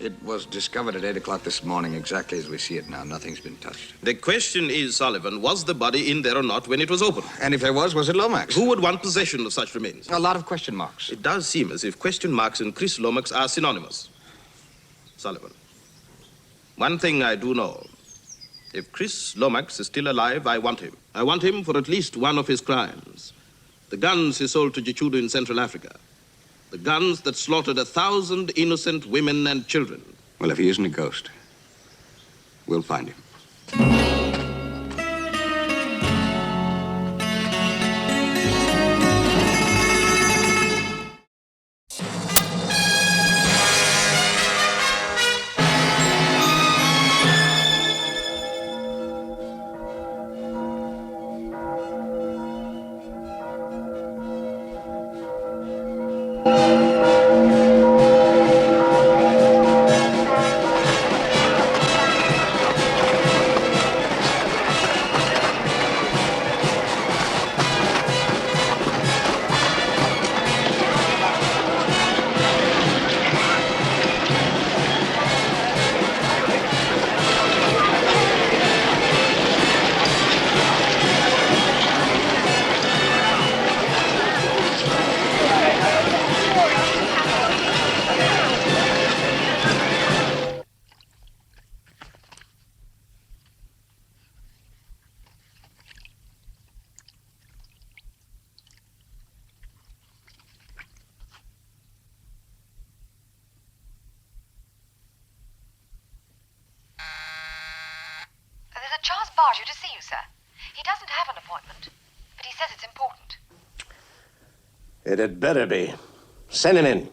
It was discovered at 8 o'clock this morning, exactly as we see it now. Nothing's been touched. The question is, Sullivan, was the body in there or not when it was opened? And if there was it Lomax? Who would want possession of such remains? A lot of question marks. It does seem as if question marks and Chris Lomax are synonymous. Sullivan, one thing I do know. If Chris Lomax is still alive, I want him. I want him for at least one of his crimes. The guns he sold to Gichudo in Central Africa. The guns that slaughtered 1,000 innocent women and children. Well, if he isn't a ghost, we'll find him. You to see you, sir. He doesn't have an appointment, but he says it's important. It had better be. Send him in.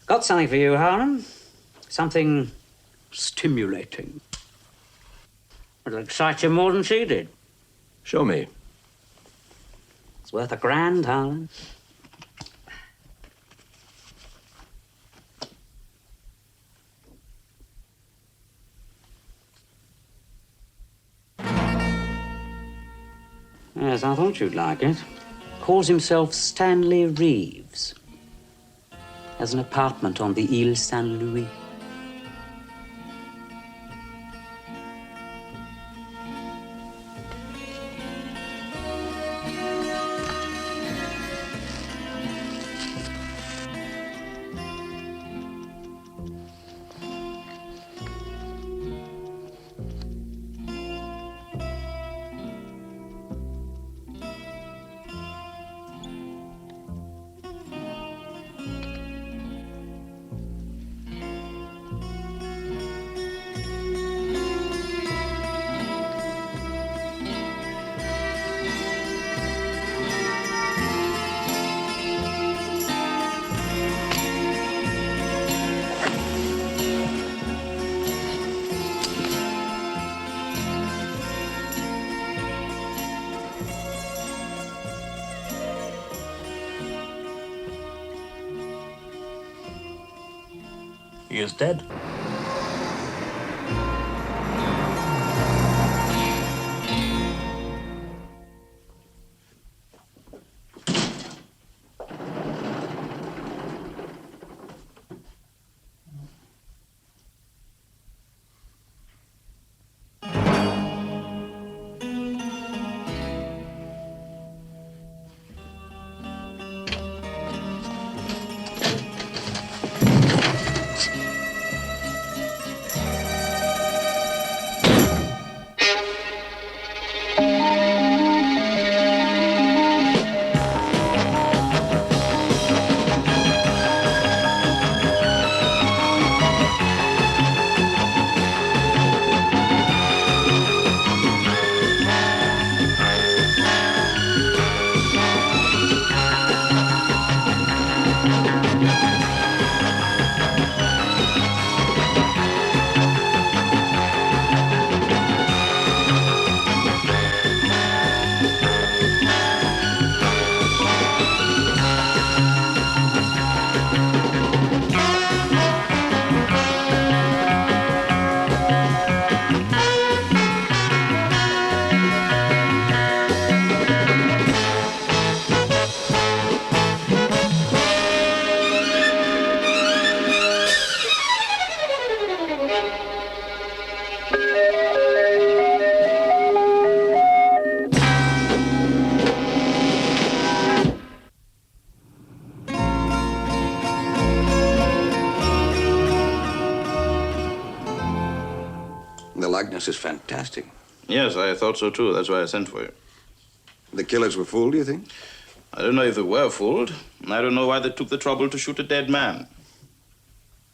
Got something for you, Harlan. Something stimulating. It'll excite you more than she did. Show me. It's worth $1,000, Harlan. Yes, I thought you'd like it. Calls himself Stanley Reeves. Has an apartment on the Ile Saint-Louis. He is dead. The likeness is fantastic. Yes, I thought so too. That's why I sent for you. The killers were fooled, do you think? I don't know if they were fooled. I don't know why they took the trouble to shoot a dead man.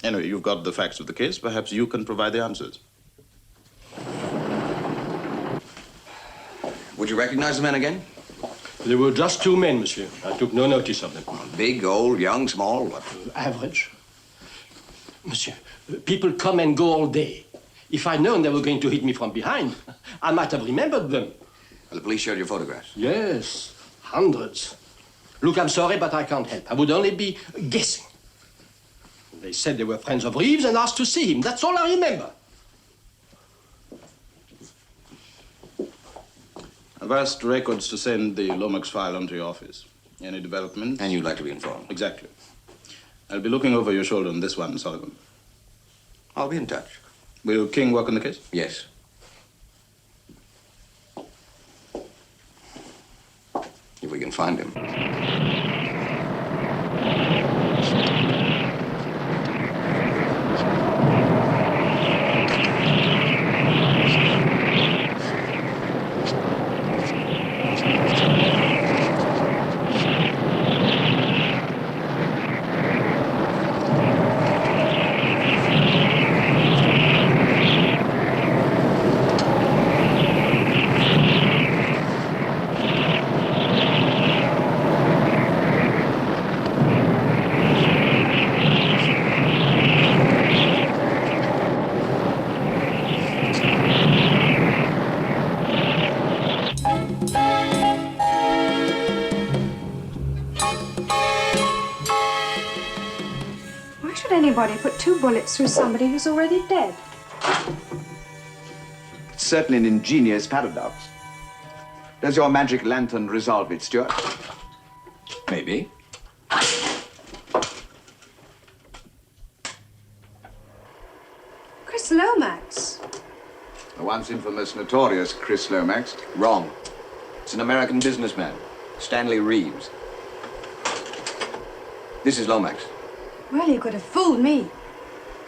Anyway, you've got the facts of the case. Perhaps you can provide the answers. Would you recognize the men again? There were just two men, monsieur. I took no notice of them. Big, old, young, small, what? Average. Monsieur, people come and go all day. If I'd known they were going to hit me from behind, I might have remembered them. Well, the police showed your photographs. Yes, hundreds. Look, I'm sorry, but I can't help. I would only be guessing. They said they were friends of Reeves and asked to see him. That's all I remember. I've asked records to send the Lomax file onto your office. Any developments? And you'd like to be informed. Exactly. I'll be looking over your shoulder on this one, Sullivan. I'll be in touch. Will King work on the case? Yes. If we can find him. Anybody put two bullets through somebody who's already dead? It's certainly an ingenious paradox. Does your magic lantern resolve it, Stuart? Maybe. Chris Lomax. The once infamous, notorious Chris Lomax. Wrong. It's an American businessman, Stanley Reeves. This is Lomax. Well, you could have fooled me.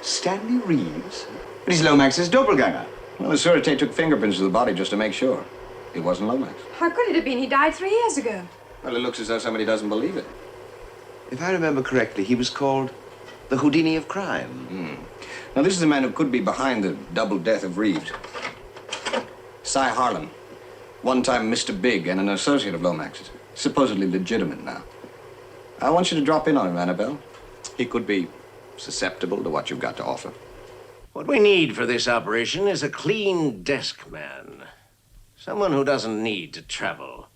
Stanley Reeves? But he's Lomax's doppelganger. Well, the Sûreté took fingerprints of the body just to make sure. It wasn't Lomax. How could it have been? He died 3 years ago. Well, it looks as though somebody doesn't believe it. If I remember correctly, he was called the Houdini of crime. Now, this is the man who could be behind the double death of Reeves. Cy Harlan. One-time Mr. Big and an associate of Lomax's. Supposedly legitimate now. I want you to drop in on him, Annabelle. He could be susceptible to what you've got to offer. What we need for this operation is a clean desk man. Someone who doesn't need to travel.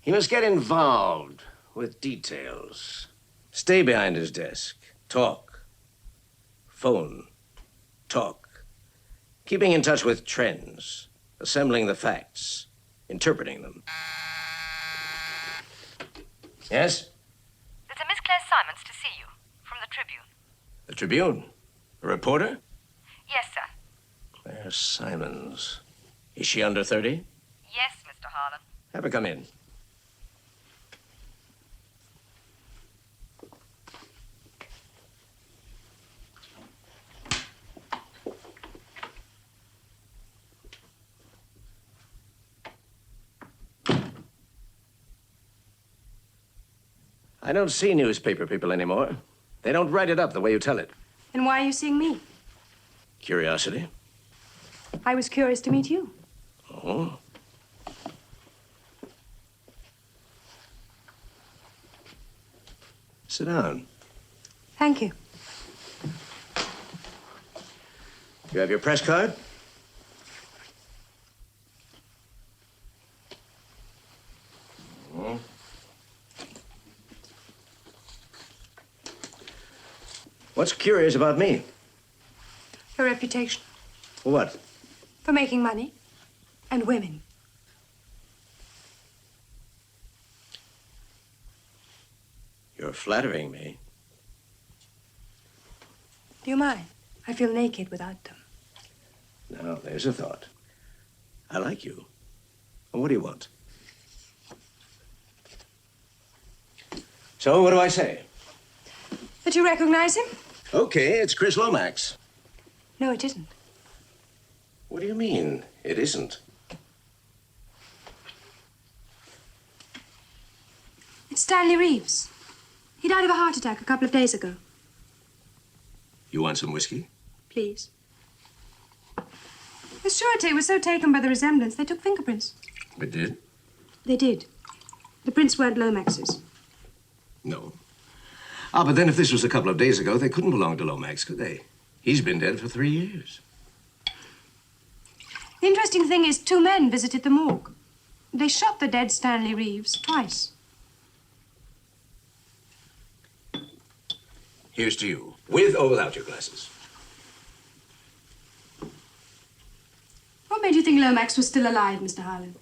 He must get involved with details. Stay behind his desk. Talk. Phone. Talk. Keeping in touch with trends. Assembling the facts. Interpreting them. Yes? There's a Miss Claire Simons to see you, from the Tribune. The Tribune? A reporter? Yes, sir. Claire Simons. Is she under 30? Yes, Mr. Harlan. Have her come in. I don't see newspaper people anymore. They don't write it up the way you tell it. And why are you seeing me? Curiosity. I was curious to meet you. Oh. Sit down. Thank you. You have your press card? What's curious about me? Your reputation For what? for making money and women. You're flattering me. Do you mind? I feel naked without them. Now, there's a thought. I like you. Well, what do you want? So, what do I say? Did you recognize him? Okay, it's Chris Lomax. No, it isn't. What do you mean? It isn't. It's Stanley Reeves. He died of a heart attack a couple of days ago. You want some whiskey? Please. The surety was so taken by the resemblance, they took fingerprints. It did? They did. The prints weren't Lomax's. No. Ah, but then if this was a couple of days ago, they couldn't belong to Lomax, could they? He's been dead for 3 years. The interesting thing is 2 men visited the morgue. They shot the dead Stanley Reeves twice. Here's to you, with or without your glasses. What made you think Lomax was still alive, Mr. Harlan?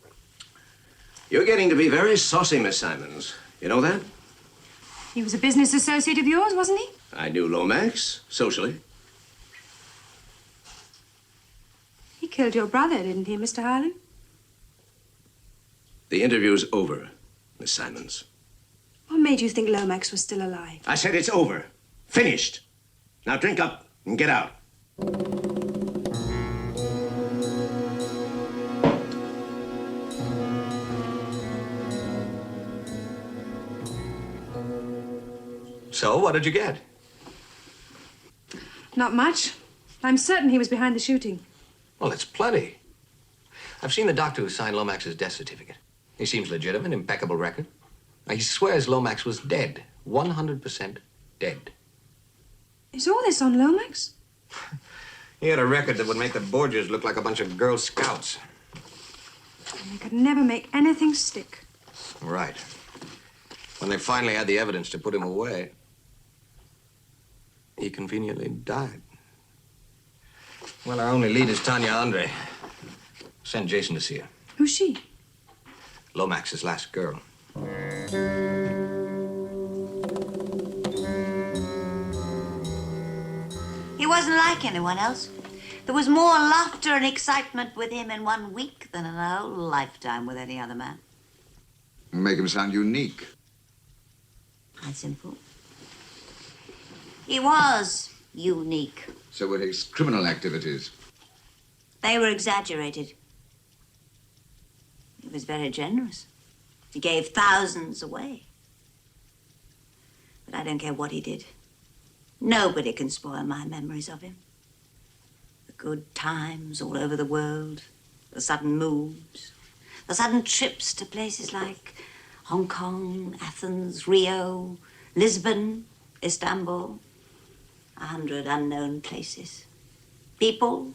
You're getting to be very saucy, Miss Simons. You know that? He was a business associate of yours, wasn't he? I knew Lomax, socially. He killed your brother, didn't he, Mr. Harlan? The interview's over, Miss Simons. What made you think Lomax was still alive? I said it's over. Finished. Now drink up and get out. So, what did you get? Not much. I'm certain he was behind the shooting. Well, it's plenty. I've seen the doctor who signed Lomax's death certificate. He seems legitimate, impeccable record. Now, he swears Lomax was dead. 100% dead. Is all this on Lomax? He had a record that would make the Borgias look like a bunch of Girl Scouts. They could never make anything stick. Right. When they finally had the evidence to put him away, he conveniently died. Well, our only lead is Tanya Andre. Send Jason to see her. Who's she? Lomax's last girl. He wasn't like anyone else. There was more laughter and excitement with him in 1 week than in a whole lifetime with any other man. Make him sound unique. How simple. He was unique. So were his criminal activities. They were exaggerated. He was very generous. He gave thousands away. But I don't care what he did. Nobody can spoil my memories of him. The good times all over the world, the sudden moves, the sudden trips to places like Hong Kong, Athens, Rio, Lisbon, Istanbul, 100 unknown places. People,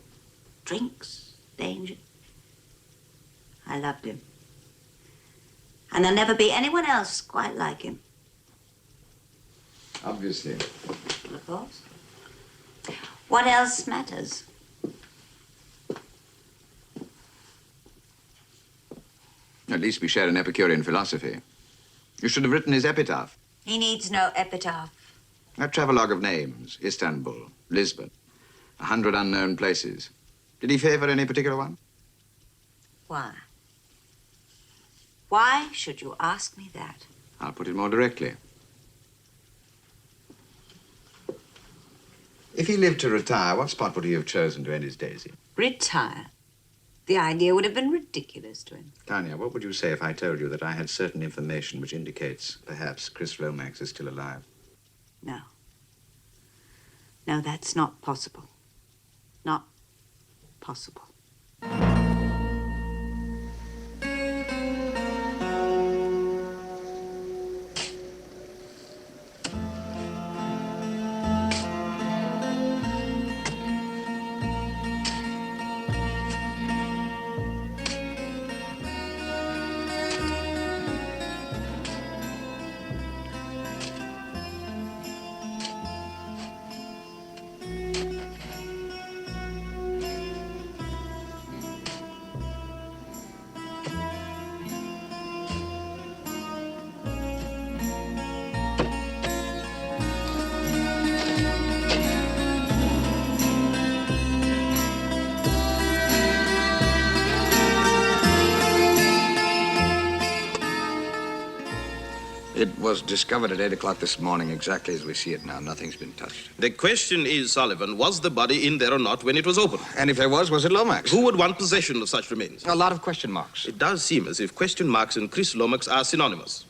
drinks, danger. I loved him. And there'll never be anyone else quite like him. Obviously. Of course. What else matters? At least we share an Epicurean philosophy. You should have written his epitaph. He needs no epitaph. A travelogue of names. Istanbul, Lisbon, 100 unknown places. Did he favor any particular one? Why? Why should you ask me that? I'll put it more directly. If he lived to retire, what spot would he have chosen to end his days in? Retire? The idea would have been ridiculous to him. Tanya, what would you say if I told you that I had certain information which indicates, perhaps, Chris Lomax is still alive? No. No, that's not possible. Not possible. It was discovered at 8 o'clock this morning, exactly as we see it now. Nothing's been touched. The question is, Sullivan, was the body in there or not when it was opened? And if there was it Lomax? Who would want possession of such remains? A lot of question marks. It does seem as if question marks and Chris Lomax are synonymous.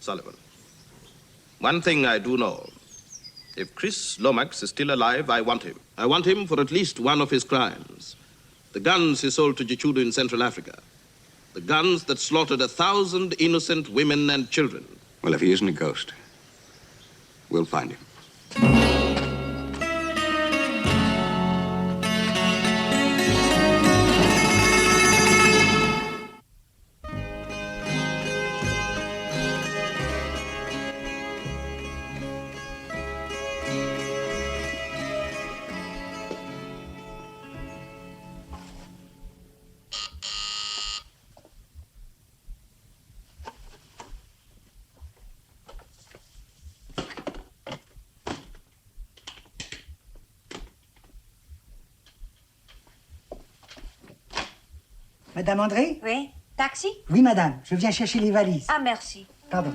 Sullivan, one thing I do know. If Chris Lomax is still alive, I want him. I want him for at least one of his crimes. The guns he sold to Gichudo in Central Africa. The guns that slaughtered 1,000 innocent women and children. Well, if he isn't a ghost, we'll find him. Madame André? Oui? Taxi? Oui, madame. Je viens chercher les valises. Ah, merci. Pardon.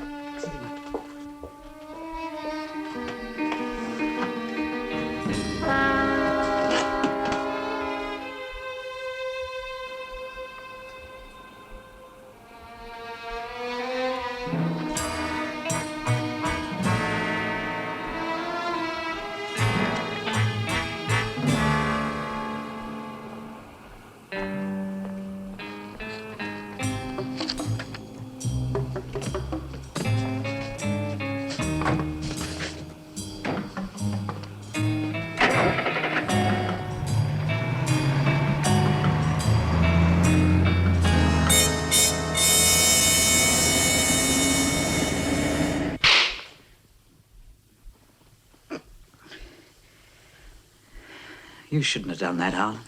You shouldn't have done that, Harlan.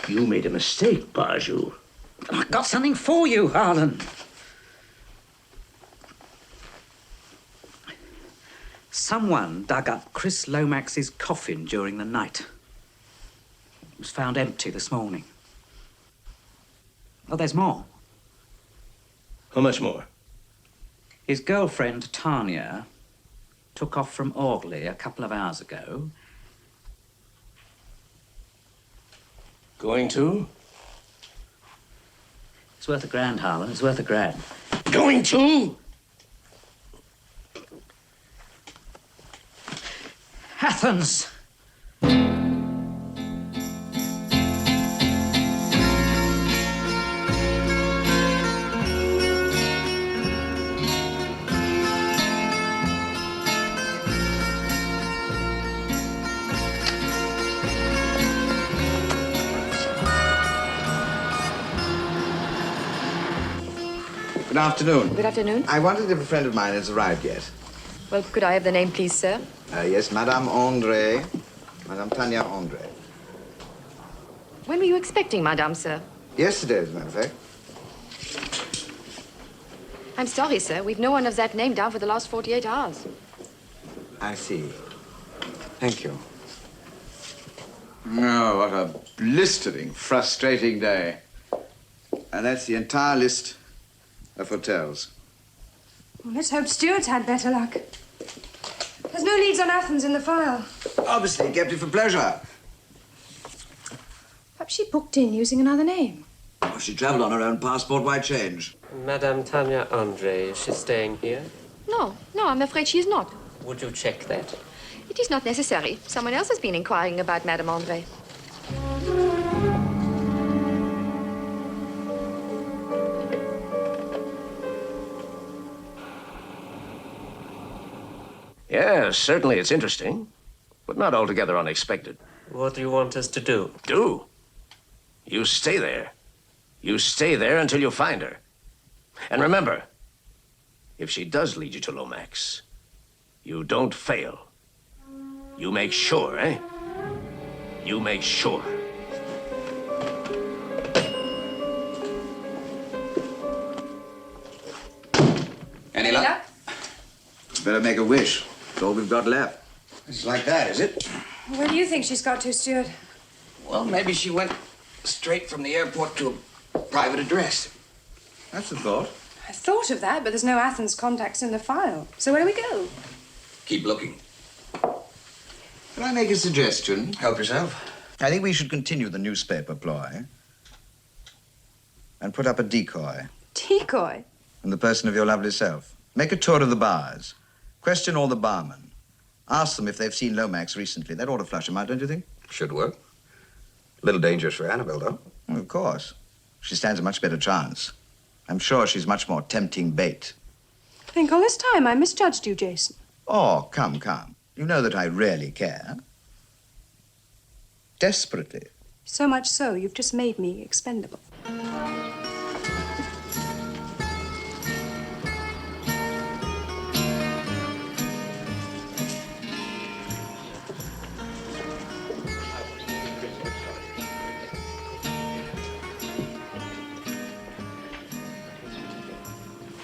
You made a mistake, Baju. I've got something for you, Harlan. Someone dug up Chris Lomax's coffin during the night. It was found empty this morning. Oh, there's more. How much more? His girlfriend, Tanya, took off from Orgley a couple of hours ago. Going to? It's worth £1,000, Harlan. It's worth £1,000. Going to? Athens! Good afternoon. Good afternoon. I wondered if a friend of mine has arrived yet. Well, could I have the name, please, sir? Yes, Madame Andre. Madame Tanya Andre. When were you expecting, madame, sir? Yesterday, as a matter of fact. I'm sorry, sir. We've no one of that name down for the last 48 hours. I see. Thank you. Oh, what a blistering, frustrating day. And that's the entire list of hotels. Well, let's hope Stuart's had better luck. There's no leads on Athens in the file. Obviously, kept it for pleasure. Perhaps she booked in using another name. Oh, she travelled on her own passport. Why change? Madame Tanya Andre, is she staying here? No, I'm afraid she is not. Would you check that? It is not necessary. Someone else has been inquiring about Madame Andre. Yes, certainly it's interesting, but not altogether unexpected. What do you want us to do? Do? You stay there. You stay there until you find her. And remember, if she does lead you to Lomax, you don't fail. You make sure, eh? You make sure. Any luck? Better make a wish. It's all we've got left. It's like that, is it? Where do you think she's got to, Stuart? Well, maybe she went straight from the airport to a private address. That's the thought. I thought of that, but there's no Athens contacts in the file. So where do we go? Keep looking. Can I make a suggestion? Help yourself. I think we should continue the newspaper ploy and put up a decoy Decoy? in the person of your lovely self. Make a tour of the bars. Question all the barmen. Ask them if they've seen Lomax recently. That ought to flush him out, don't you think? Should work. A little dangerous for Annabelle, though. Well, of course. She stands a much better chance. I'm sure she's much more tempting bait. I think all this time I misjudged you, Jason. Oh, come, come. You know that I really care. Desperately. So much so, you've just made me expendable.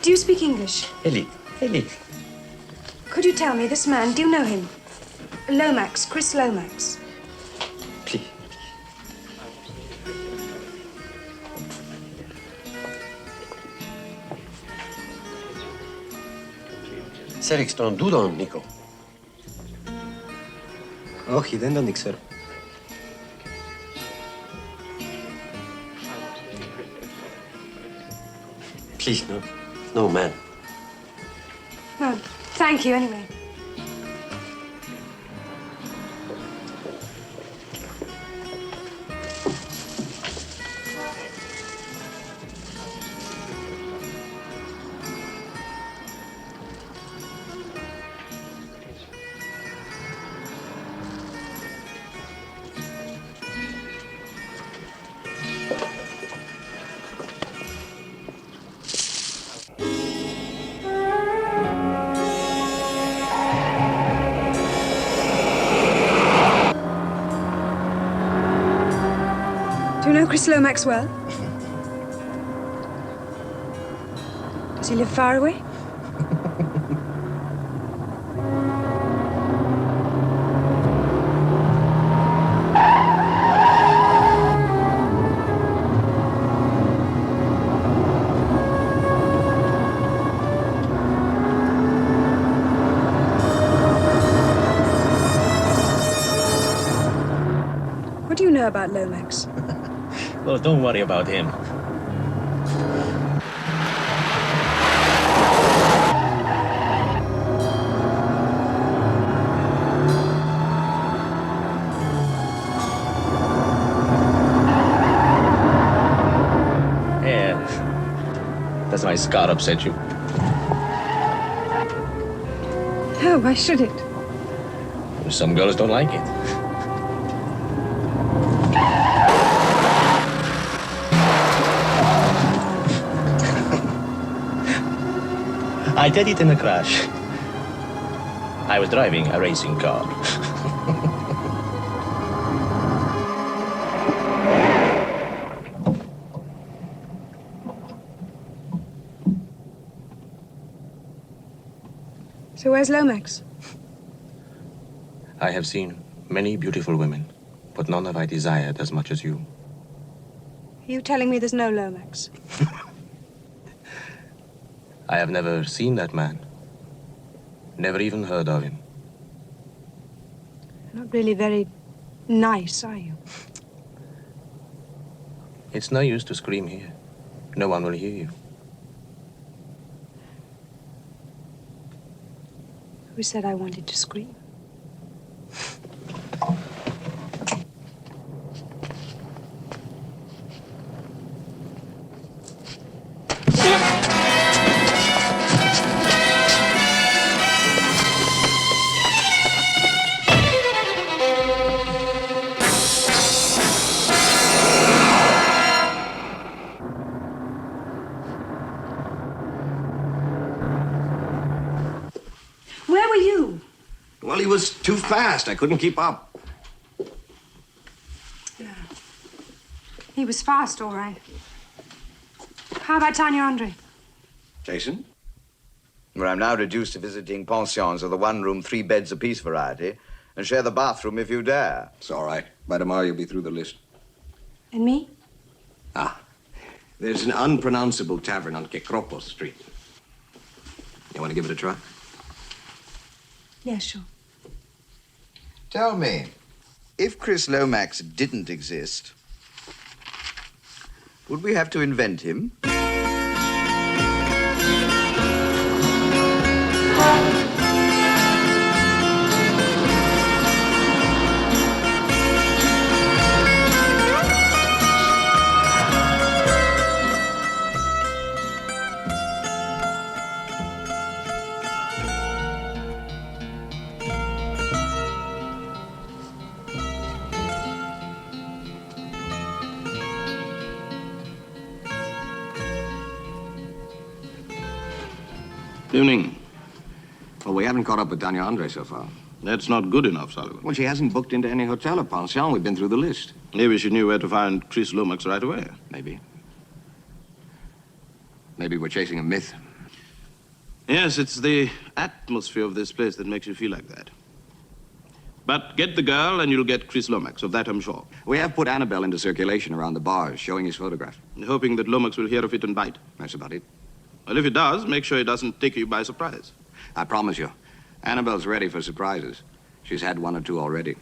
Do you speak English? Ellie, Ellie. Could you tell me, this man, do you know him? Lomax, Chris Lomax. Please. Σε έριξε τον τούτον, Νίκο. Όχι, δεν τον ήξερα. Please, no. No, man. Oh, thank you, anyway. Do you know Chris Lomax well? Does he live far away? What do you know about Lomax? Well, don't worry about him. Yeah. Does my scar upset you? No, why should it? Some girls don't like it. I did it in a crash. I was driving a racing car. So where's Lomax? I have seen many beautiful women, but none have I desired as much as you. Are you telling me there's no Lomax? I have never seen that man. Never even heard of him. Not really very nice, are you? It's no use to scream here. No one will hear you. Who said I wanted to scream? Where were you? Well, he was too fast. I couldn't keep up. He was fast, all right. How about Tanya Andre? Jason? Where I'm now reduced to visiting pensions of the one-room, 3 beds apiece variety, and share the bathroom if you dare. It's all right. By tomorrow, you'll be through the list. And me? Ah, There's an unpronounceable tavern on Kekropos Street. You want to give it a try? Yeah, sure. Tell me, if Chris Lomax didn't exist, would we have to invent him? Evening. Well, we haven't caught up with Tanya Andre so far. That's not good enough, Sullivan. Well, she hasn't booked into any hotel or pension. We've been through the list. Maybe she knew where to find Chris Lomax right away. Maybe. Maybe we're chasing a myth. Yes, it's the atmosphere of this place that makes you feel like that. But get the girl and you'll get Chris Lomax, of that I'm sure. We have put Annabelle into circulation around the bars, showing his photograph. Hoping that Lomax will hear of it and bite. That's about it. Well, if he does, make sure he doesn't take you by surprise. I promise you. Annabelle's ready for surprises. She's had one or two already.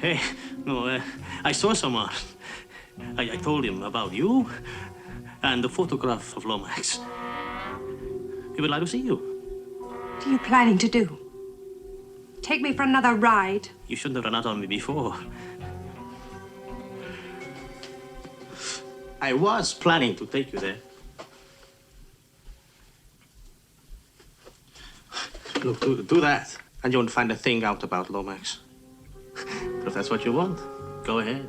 Hey, no, I saw someone. I told him about you and the photograph of Lomax. He would like to see you. What are you planning to do? Take me for another ride? You shouldn't have run out on me before. I was planning to take you there. Look, do that, and you won't find a thing out about Lomax. But if that's what you want, go ahead.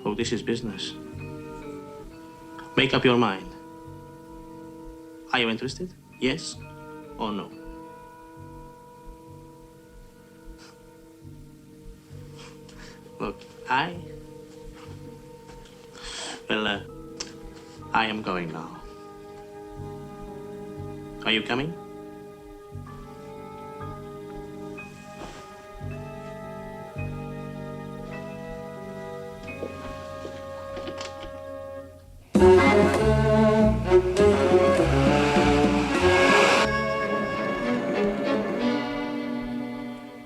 Oh, this is business. Make up your mind. Are you interested? Yes or no? Look, I am going now. Are you coming?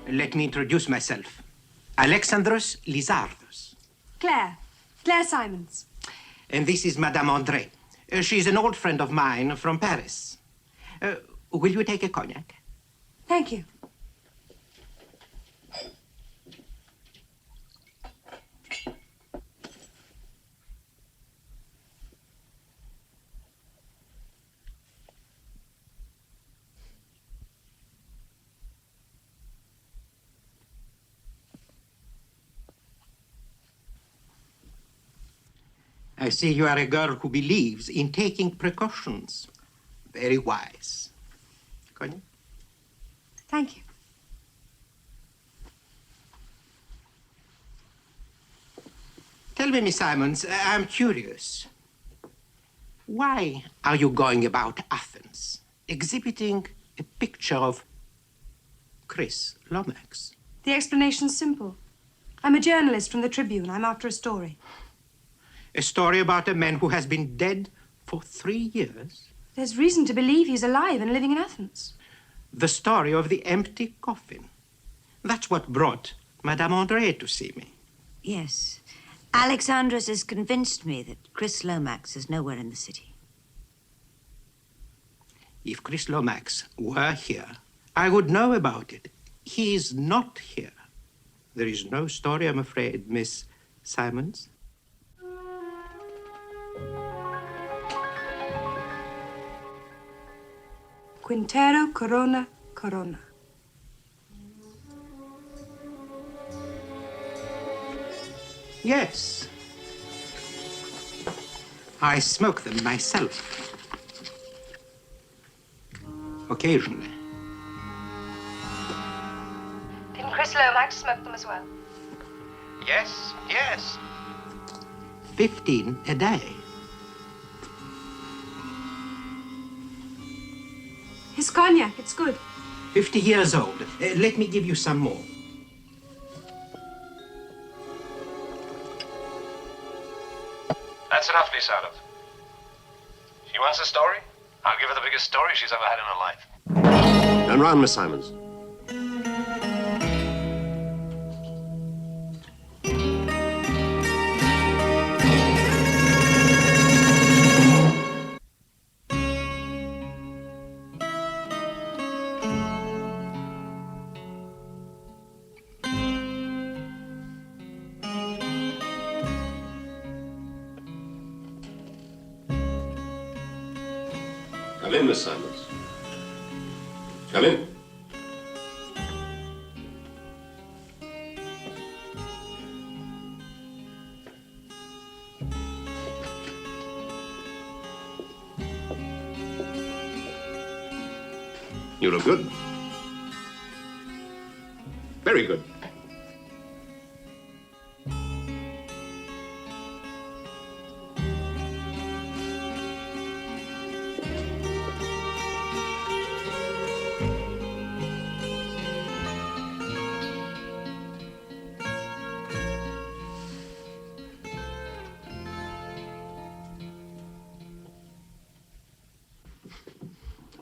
Let me introduce myself. Alexandros Lizardos. Claire. Claire Simons. And this is Madame Andre. She's an old friend of mine from Paris. Will you take a cognac? Thank you. I see you are a girl who believes in taking precautions. Very wise. Cognac? Thank you. Tell me, Miss Simons, I'm curious. Why are you going about Athens, exhibiting a picture of Chris Lomax? The explanation's simple. I'm a journalist from the Tribune. I'm after a story. A story about a man who has been dead for 3 years? There's reason to believe he's alive and living in Athens. The story of the empty coffin. That's what brought Madame Andre to see me. Yes. Alexandros has convinced me that Chris Lomax is nowhere in the city. If Chris Lomax were here, I would know about it. He is not here. There is no story, I'm afraid, Miss Simons. Quintero Corona Corona. Yes. I smoke them myself. Occasionally. Didn't Chris Lomax smoke them as well? Yes, yes. 15 a day. His cognac, it's good. 50 years old. Let me give you some more. That's enough, Lisarov. She wants a story? I'll give her the biggest story she's ever had in her life. Turn round, Miss Simons. Come in, Miss Simons. Come in. You look good. Very good.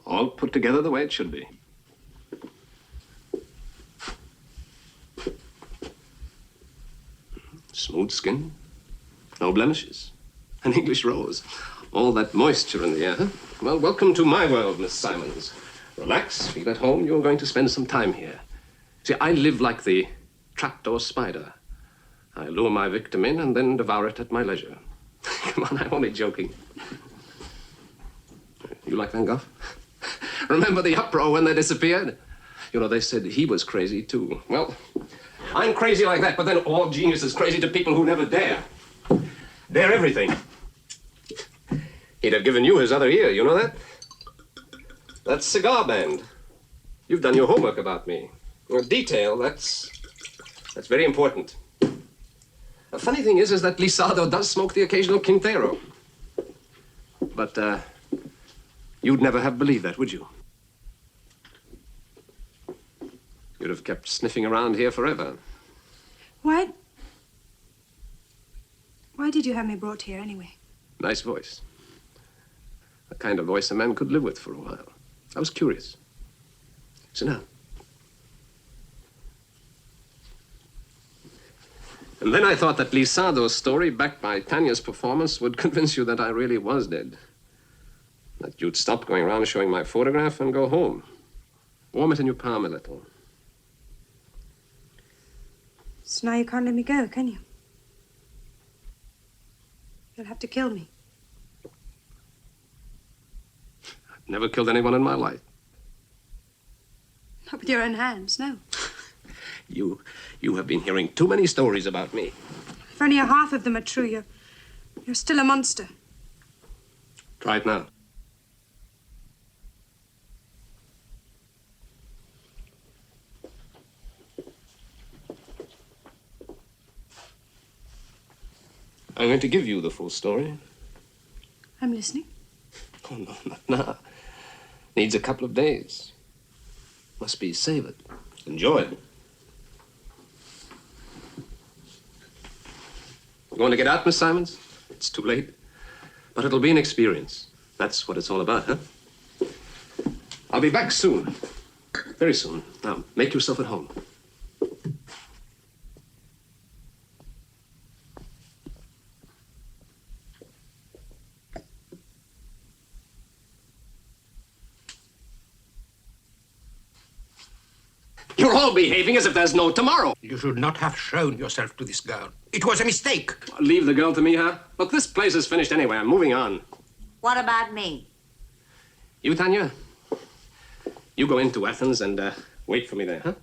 All put together the way it should be. Smooth skin, no blemishes, an English rose. All that moisture in the air. Huh? Well, welcome to my world, Miss Simons. Relax, feel at home. You're going to spend some time here. See, I live like the trapdoor spider. I lure my victim in and then devour it at my leisure. Come on, I'm only joking. You like Van Gogh? Remember the uproar when they disappeared? You know, they said he was crazy, too. Well, I'm crazy like that, but then all genius is crazy to people who never dare. Dare everything. He'd have given you his other ear, you know that? That's cigar band. You've done your homework about me. Well, detail, that's very important. The funny thing is that Lisardo does smoke the occasional Quintero. But, you'd never have believed that, would you? You'd have kept sniffing around here forever. Why did you have me brought here anyway? Nice voice. The kind of voice a man could live with for a while. I was curious. Sit down. And then I thought that Lisardo's story, backed by Tanya's performance, would convince you that I really was dead. That you'd stop going around showing my photograph and go home. Warm it in your palm a little. So now you can't let me go, can you? You'll have to kill me. I've never killed anyone in my life. Not with your own hands, no. You have been hearing too many stories about me. If only a half of them are true, you're still a monster. Try it now. I'm going to give you the full story. I'm listening. Oh, no, not now. Needs a couple of days. Must be savored, enjoyed. You want to get out, Miss Simons? It's too late. But it'll be an experience. That's what it's all about, huh? I'll be back soon. Very soon. Now, make yourself at home. You're all behaving as if there's no tomorrow. You should not have shown yourself to this girl. It was a mistake. Leave the girl to me, huh? Look, this place is finished anyway. I'm moving on. What about me? You, Tanya? You go into Athens and wait for me there, huh?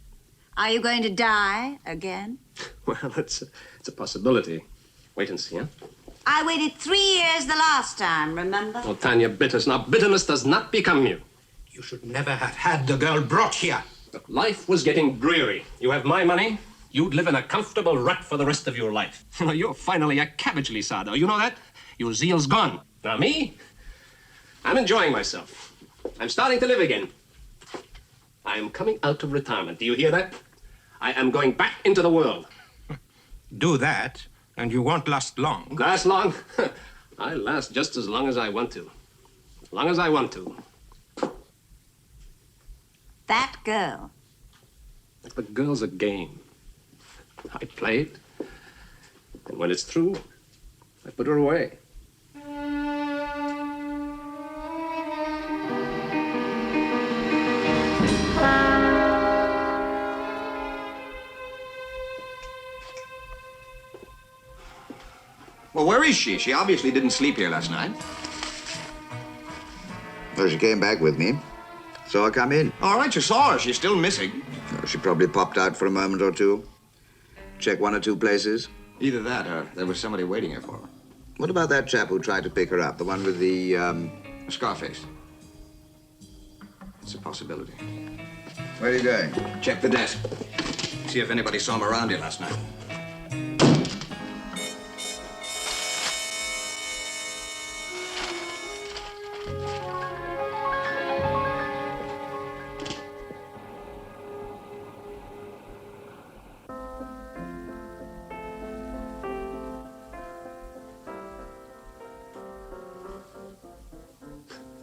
Are you going to die again? Well, it's a possibility. Wait and see, huh? I waited 3 years the last time, remember? Oh, Tanya, bitterness. Now, bitterness does not become you. You should never have had the girl brought here. Look, life was getting dreary. You have my money, you'd live in a comfortable rut for the rest of your life. You know, you're finally a cabbage, Lisardo. You know that? Your zeal's gone. Now, me? I'm enjoying myself. I'm starting to live again. I am coming out of retirement. Do you hear that? I am going back into the world. Do that, and you won't last long. Last long? I last just as long as I want to. As long as I want to. That girl. The girl's a game. I play it, and when it's through, I put her away. Well, where is she? She obviously didn't sleep here last night. Well, she came back with me. Saw her come in. All right, you saw her. She's still missing. Well, she probably popped out for a moment or two. Check one or two places. Either that or there was somebody waiting here for her. What about that chap who tried to pick her up? The one with the, Scarface. It's a possibility. Where are you going? Check the desk. See if anybody saw him around here last night.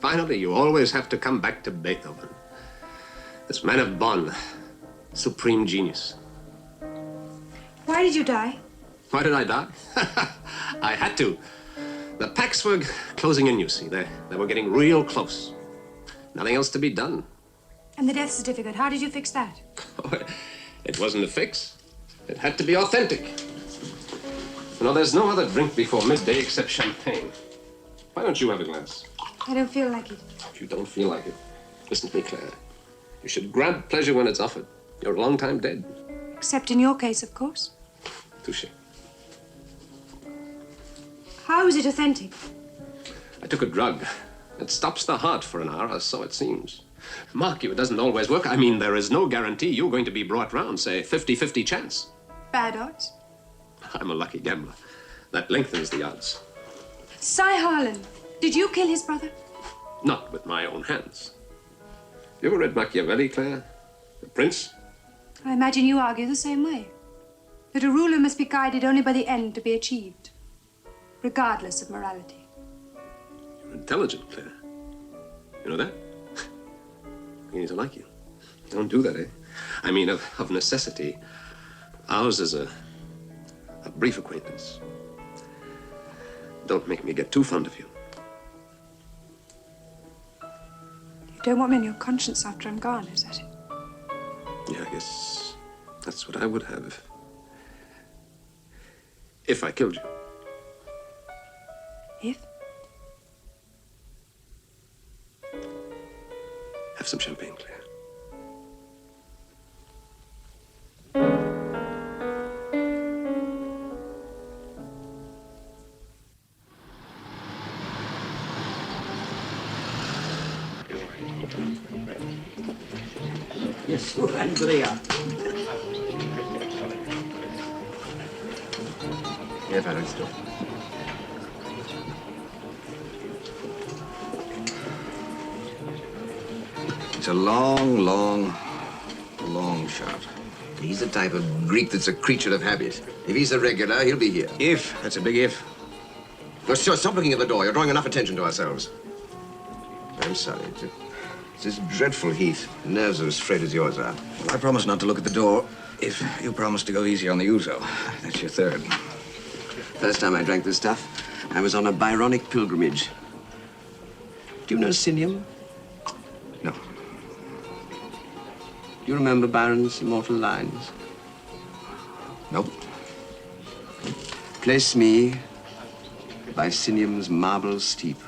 Finally, you always have to come back to Beethoven. This man of Bonn, supreme genius. Why did you die? Why did I die? I had to. The packs were closing in, you see. They were getting real close. Nothing else to be done. And the death certificate, how did you fix that? It wasn't a fix. It had to be authentic. You know, there's no other drink before midday except champagne. Why don't you have a glass? I don't feel like it. If you don't feel like it, listen to me, Claire. You should grab pleasure when it's offered. You're a long time dead. Except in your case, of course. Touché. How is it authentic? I took a drug. It stops the heart for an hour, or so it seems. Mark you, it doesn't always work. I mean, there is no guarantee you're going to be brought round, say, 50-50 chance. Bad odds. I'm a lucky gambler. That lengthens the odds. Cy Harlan, did you kill his brother? Not with my own hands. You ever read Machiavelli, Claire? The Prince? I imagine you argue the same way. That a ruler must be guided only by the end to be achieved, regardless of morality. You're intelligent, Claire. You know that? You need to like you. Don't do that, eh? I mean, of necessity. Ours is a brief acquaintance. Don't make me get too fond of you. You don't want me on your conscience after I'm gone, is that it? Yeah, I guess that's what I would have if I killed you. If? Have some champagne, Claire. Yes, Andrea. Here, fellows. It's a long, long, long shot. He's the type of Greek that's a creature of habit. If he's a regular, he'll be here. If. That's a big if. Oh, sure, stop looking at the door. You're drawing enough attention to ourselves. I'm sorry. It's this dreadful heat. Nerves are as frayed as yours are. Well, I promise not to look at the door if you promise to go easy on the ouzo. That's your third. First time I drank this stuff, I was on a Byronic pilgrimage. Do you know Sinium? No. Do you remember Byron's immortal lines? Nope. Place me by Sinium's marble steep,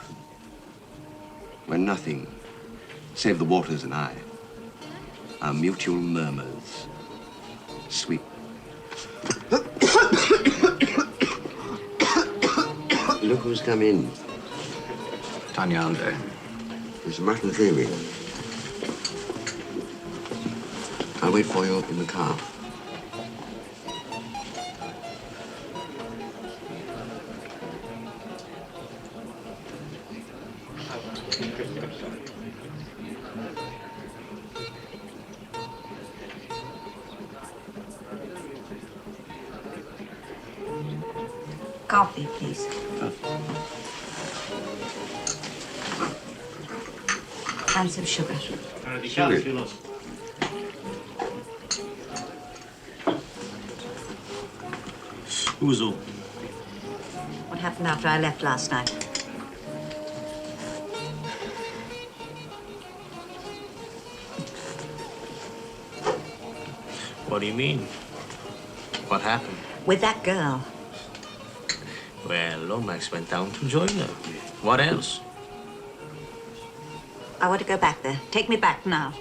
where nothing, save the waters and I, our mutual murmurs, sweet. look who's come in. Tanya, Andre. It's Martin Theory. I'll wait for you in the car. Coffee, please. And some sugar. Uzo. What happened after I left last night? What do you mean? What happened? With that girl. Well, Lomax went down to join her. What else? I want to go back there. Take me back now.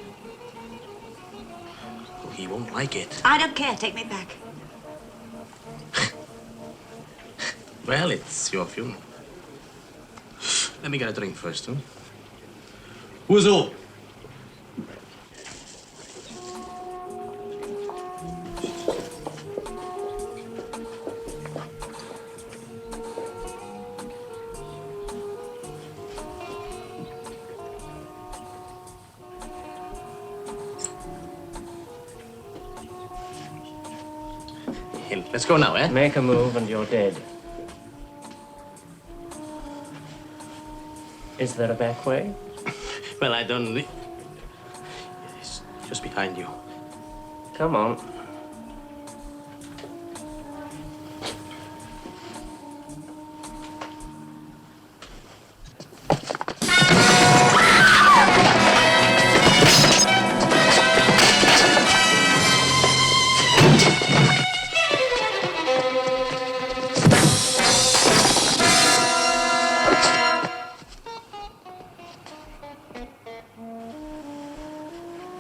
Oh, he won't like it. I don't care. Take me back. Well, it's your funeral. Let me get a drink first, huh? Uzo! Let's go now, eh? Make a move and you're dead. Is there a back way? Well, I don't... It's just behind you. Come on.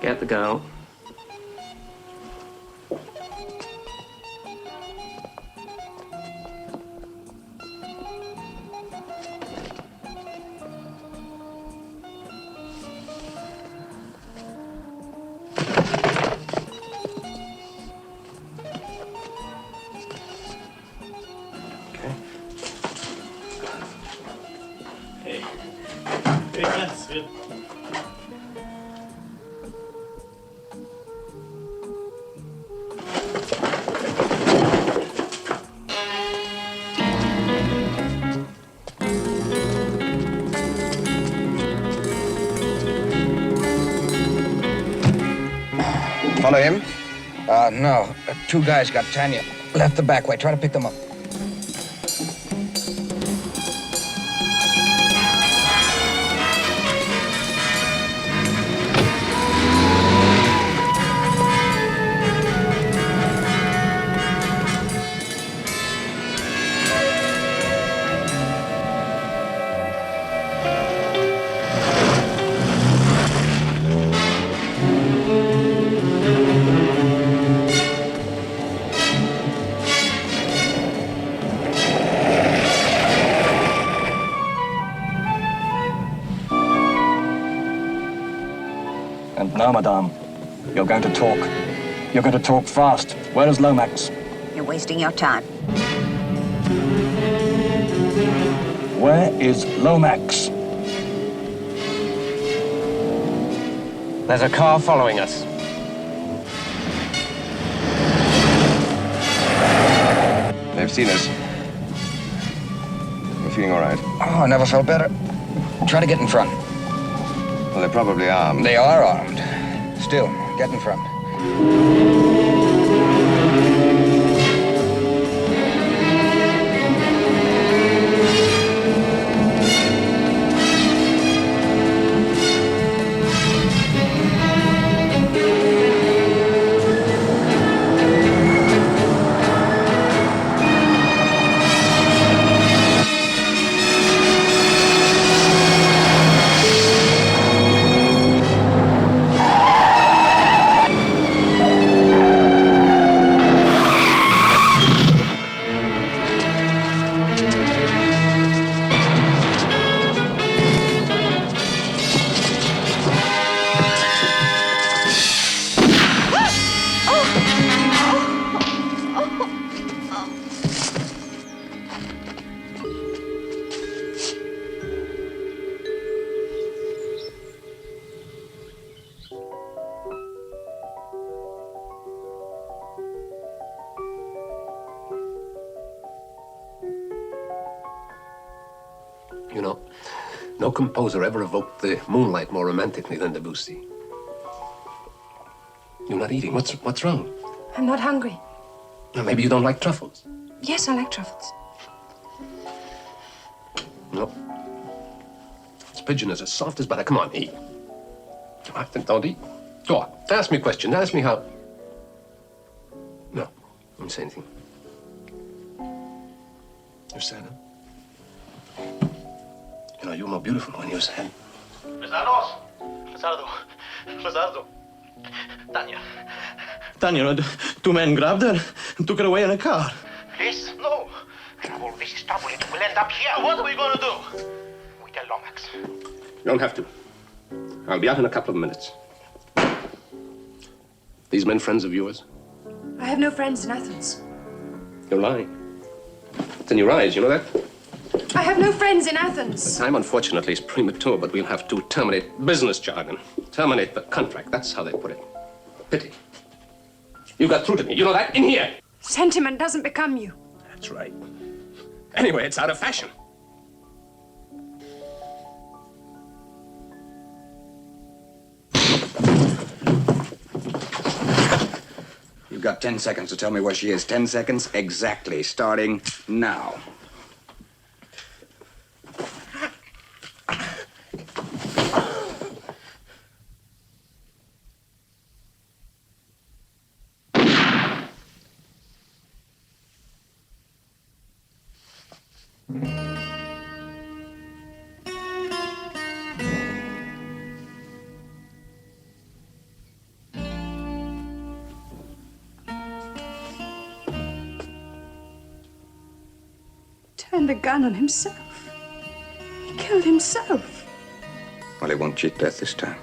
Get the girl. Okay. Hey. Hey, that's good. Follow him? No. Two guys got Tanya. Left the back way. Try to pick them up. And now, madame, you're going to talk. You're going to talk fast. Where is Lomax? You're wasting your time. Where is Lomax? There's a car following us. They've seen us. We're feeling all right. Oh, I never felt better. Try to get in front. Well, they're probably armed. They are armed. Still, get in front. You know, no composer ever evoked the moonlight more romantically than Debussy. You're not eating. What's wrong? I'm not hungry. Well, maybe you don't like truffles. Yes, I like truffles. No. This pigeon is as soft as butter. Come on, eat. I think don't eat. Go on. Ask me a question. Ask me how. No. Don't say anything. You're sad, huh? You know, you were more beautiful when you were sad. Lizardo! Tanya. Tanya, two men grabbed her and took her away in a car. Please? No. All this is trouble. It will end up here. What are we going to do? We tell Lomax. You don't have to. I'll be out in a couple of minutes. These men friends of yours? I have no friends in Athens. You're lying. It's in your eyes, you know that? I have no friends in Athens. Time, unfortunately, is premature, but we'll have to terminate business jargon. Terminate the contract. That's how they put it. Pity. You got through to me. You know that? In here. Sentiment doesn't become you. That's right. Anyway, it's out of fashion. You've got 10 seconds to tell me where she is. 10 seconds exactly, starting now. Turned the gun on himself. He killed himself. Well, he won't cheat death this time.